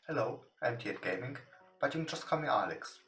Hello, I'm Tea&Gaming, but you can just call me Alex.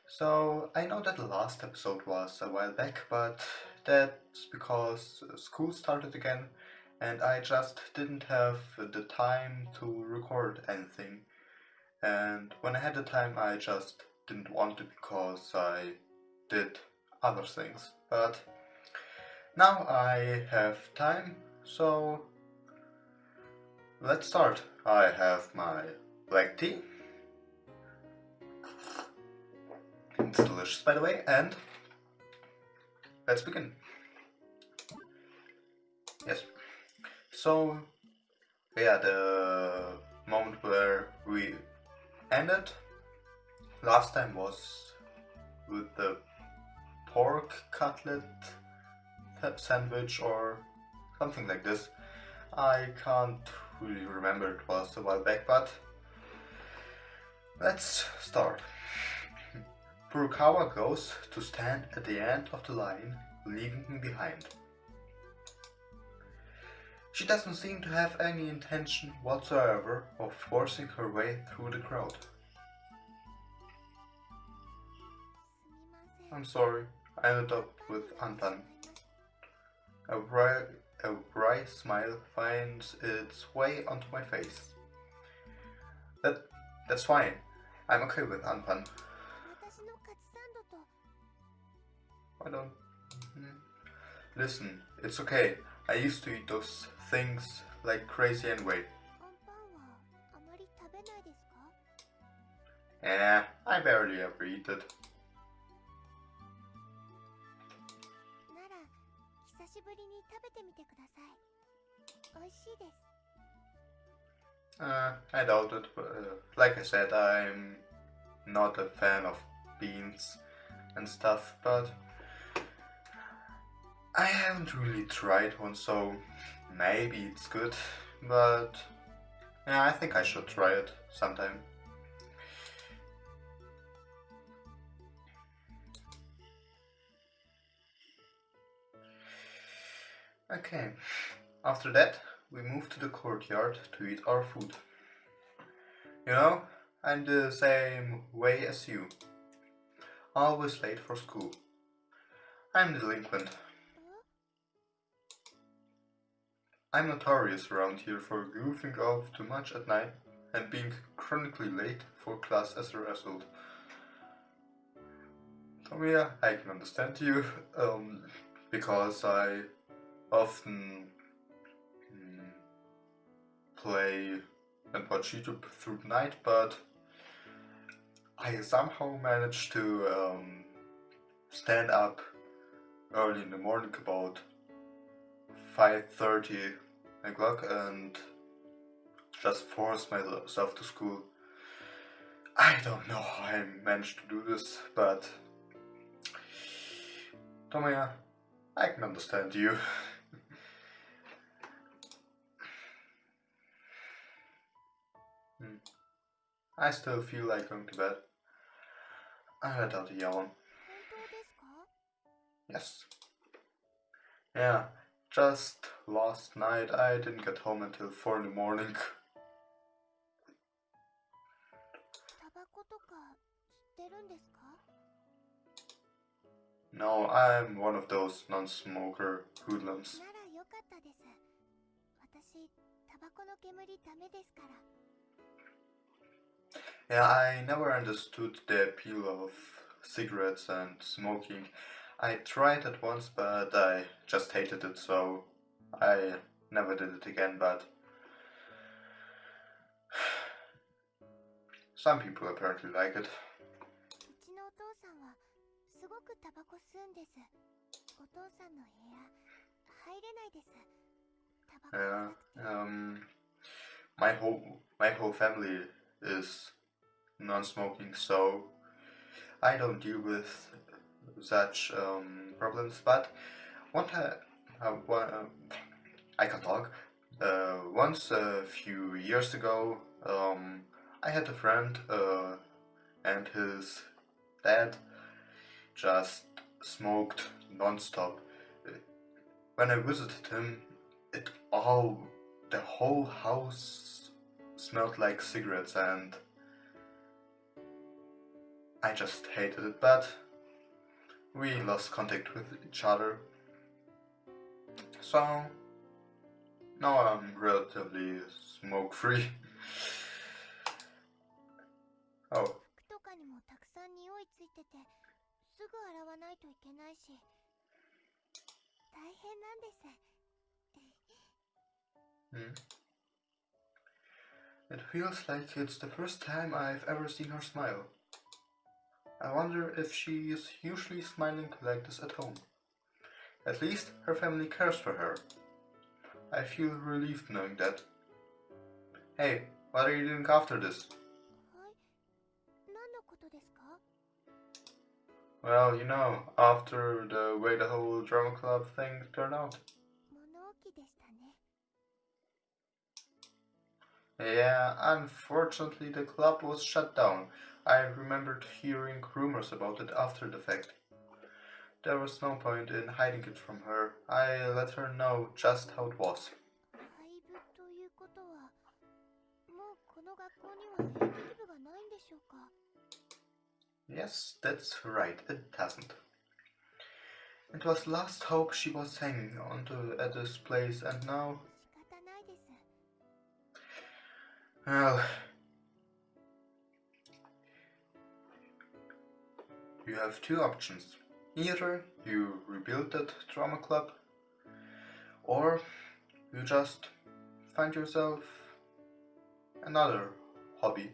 So, I know that the last episode was a while back, but that's because school started again and I just didn't have the time to record anything. And when I had the time, I just didn't want to because I did other things. But now I have time, so let's start. I have my black tea. It's delicious, by the way, and let's begin. Yes. So, yeah, the moment where we ended last time was with the pork cutlet sandwich or something like this. I can't really remember, it was a while back, but let's start. Furukawa goes to stand at the end of the line, leaving him behind. She doesn't seem to have any intention whatsoever of forcing her way through the crowd. I'm sorry, I ended up with Anpan. A wry smile finds its way onto my face. That's fine. I'm okay with Anpan. I don't... Listen, it's okay. I used to eat those things like crazy anyway. I barely ever eat it. I doubt it, but like I said, I'm not a fan of beans and stuff, but I haven't really tried one, so maybe it's good, but yeah, I think I should try it sometime. Okay, after that, we moved to the courtyard to eat our food. You know, I'm the same way as you. Always late for school. I'm delinquent. I'm notorious around here for goofing off too much at night and being chronically late for class as a result. Tomiya, I can understand you, because I often play and watch YouTube through the night, but I somehow managed to stand up early in the morning, about 5:30 o'clock, and just force myself to school. I don't know how I managed to do this, but Tomoya, I can understand you. I still feel like going to bed. I let out a yawn. Yes. Yeah, just last night I didn't get home until 4 in the morning. No, I'm one of those non-smoker hoodlums. Yeah, I never understood the appeal of cigarettes and smoking. I tried it once, but I just hated it, so I never did it again, but some people apparently like it. Yeah, my whole family is non-smoking, so I don't deal with such problems. But one time, I can talk. Once a few years ago, I had a friend and his dad just smoked non-stop. When I visited him, the whole house smelled like cigarettes and I just hated it, but we lost contact with each other. So now I'm relatively smoke free. Oh. It feels like it's the first time I've ever seen her smile. I wonder if she is usually smiling like this at home. At least her family cares for her. I feel relieved knowing that. Hey, what are you doing after this? Well, you know, after the way the whole drama club thing turned out. Yeah, unfortunately the club was shut down. I remembered hearing rumors about it after the fact. There was no point in hiding it from her. I let her know just how it was. Yes, that's right, it doesn't. It was last hope she was hanging onto at this place, and now... Well... You have two options. Either you rebuild that drama club, or you just find yourself another hobby.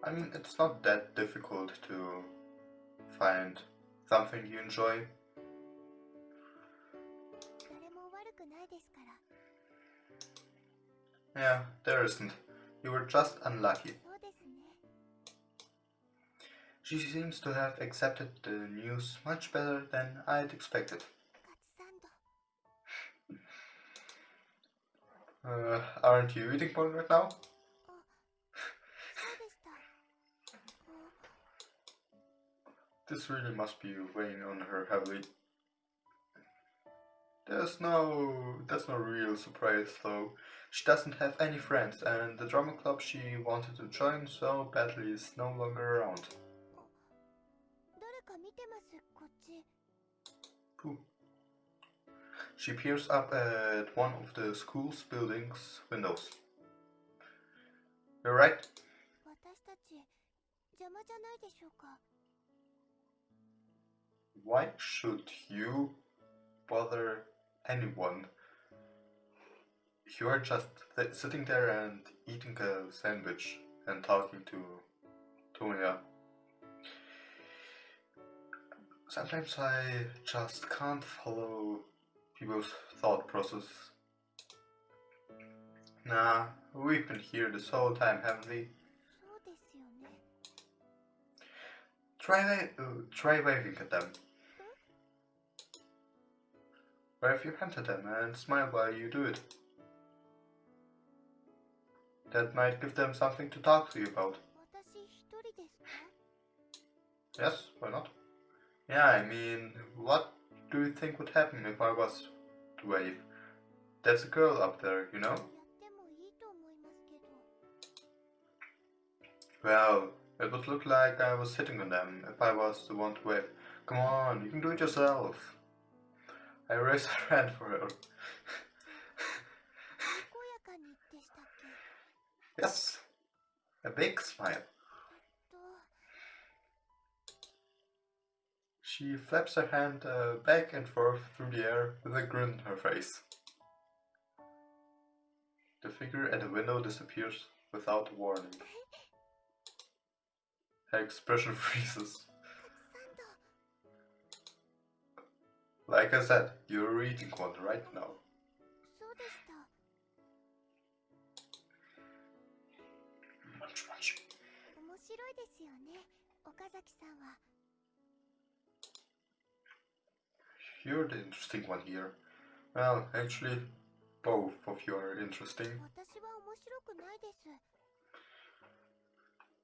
I mean, it's not that difficult to find something you enjoy. Yeah, there isn't. You were just unlucky. She seems to have accepted the news much better than I'd expected. Aren't you eating porn right now? This really must be weighing on her heavily. That's no real surprise though. She doesn't have any friends and the drama club she wanted to join so badly is no longer around. Pooh. She peers up at one of the school's building's windows. You're right. Why should you bother anyone? You are just sitting there and eating a sandwich and talking to Tonya. Sometimes I just can't follow people's thought process. Nah, we've been here this whole time, haven't we? Try waving at them. Wave your hand at them and smile while you do it. That might give them something to talk to you about. Yes, why not? Yeah, I mean, what do you think would happen if I was to wave? That's a girl up there, you know? Well, it would look like I was hitting on them if I was the one to wave. Come on, you can do it yourself. I raised a hand for her. Yes, a big smile. She flaps her hand back and forth through the air with a grin on her face. The figure at the window disappears without a warning. Her expression freezes. Like I said, you're eating one right now. Munch, munch. You're the interesting one here. Well, actually, both of you are interesting.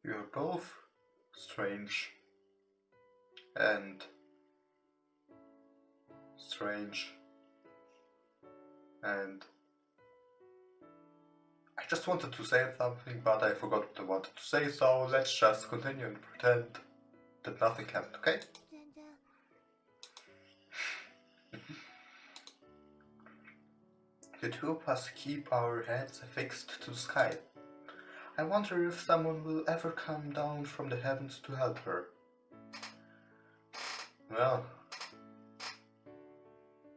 You're both strange and strange and I just wanted to say something, but I forgot what I wanted to say, so let's just continue and pretend that nothing happened, okay? 全然 The two of us keep our heads fixed to the sky. I wonder if someone will ever come down from the heavens to help her. Well,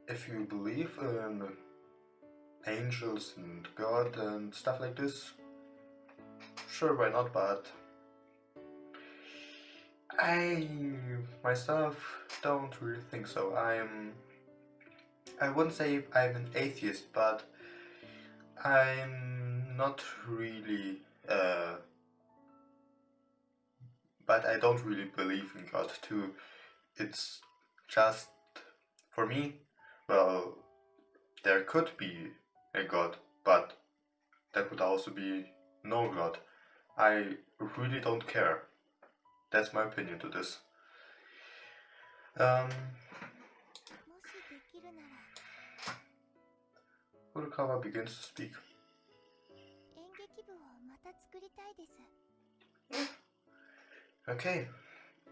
if you believe in angels and God and stuff like this, sure, why not, but I myself don't really think so. I wouldn't say I'm an atheist, but I'm not really, but I don't really believe in God too. It's just, for me, well, there could be a God, but there could also be no God. I really don't care. That's my opinion to this. もしできるなら Furukawa begins to speak. 演劇部をまた作りたいです Okay,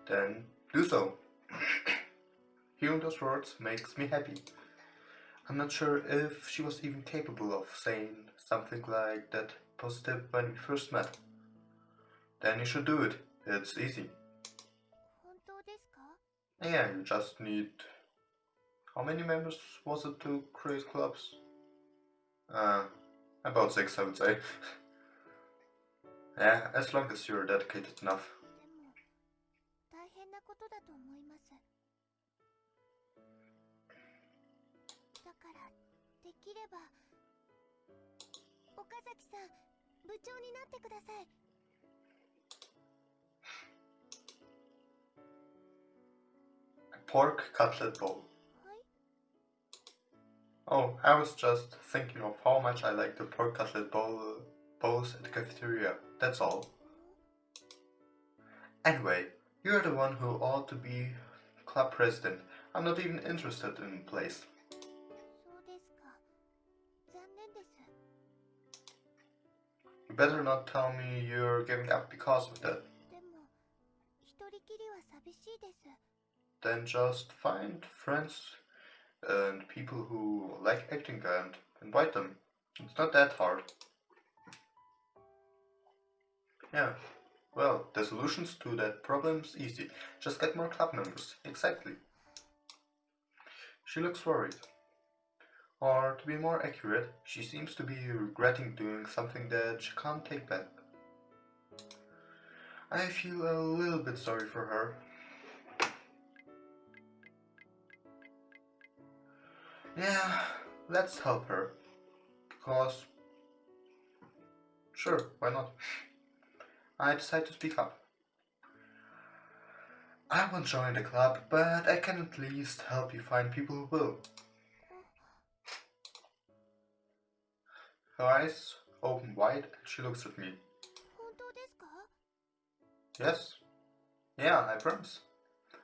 then do so. Hearing those words makes me happy. I'm not sure if she was even capable of saying something like that positive when we first met. Then you should do it. It's easy. 本当ですか Yeah, you just need... How many members was it to create clubs? About 6, I would say. Yeah, as long as you're dedicated enough. でも大変なことだと思いますだからできれば岡崎さん部長になってください Pork cutlet bowl. はい Oh, I was just thinking of how much I like the pork cutlet bowls at the cafeteria. That's all. Anyway, you're the one who ought to be club president. I'm not even interested in place. そうですか残念です You better not tell me you're giving up because of that. でも一人きりは寂しいです Then just find friends and people who like acting and invite them. It's not that hard. Yeah, well, the solutions to that problem's easy. Just get more club members. Exactly. She looks worried. Or, to be more accurate, she seems to be regretting doing something that she can't take back. I feel a little bit sorry for her. Yeah, let's help her. Because... Sure, why not? I decide to speak up. I won't join the club, but I can at least help you find people who will. Her eyes open wide and she looks at me. 本当ですか Yes? Yeah, I promise.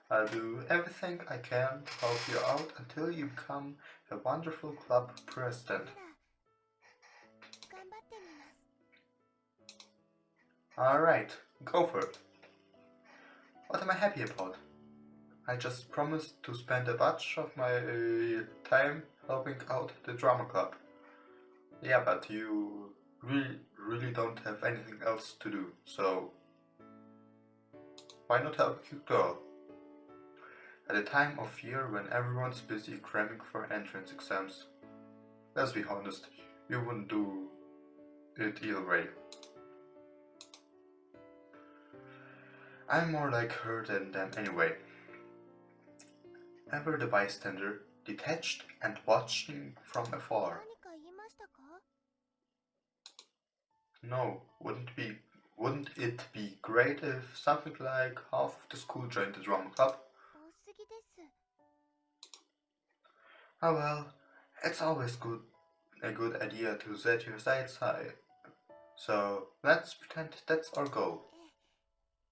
I'll do everything I can to help you out until you become a wonderful club president. なら頑張ってみます Alright, go for it. What am I happy about? I just promised to spend a bunch of my time helping out the drama club. Yeah, but you really don't have anything else to do, so why not help a cute girl? At a time of year when everyone's busy cramming for entrance exams. Let's be honest, you wouldn't do it either way. I'm more like her than them anyway. Ever the bystander, detached and watching from afar. 何か言いましたか No, wouldn't it be great if something like half of the school joined the drama club? 多すぎです Oh well, it's always a good idea to set your sights high. So let's pretend that's our goal.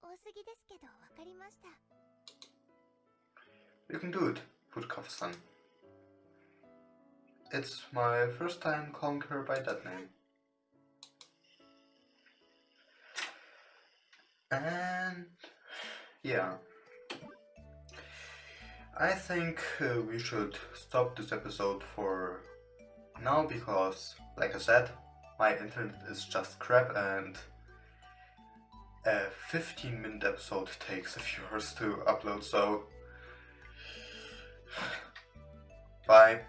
多すぎですけど分かりました You can do it, Furukawa-san. It's my first time calling her by that name. And yeah, I think we should stop this episode for now because, like I said, my internet is just crap and a 15-minute episode takes a few hours to upload, so bye.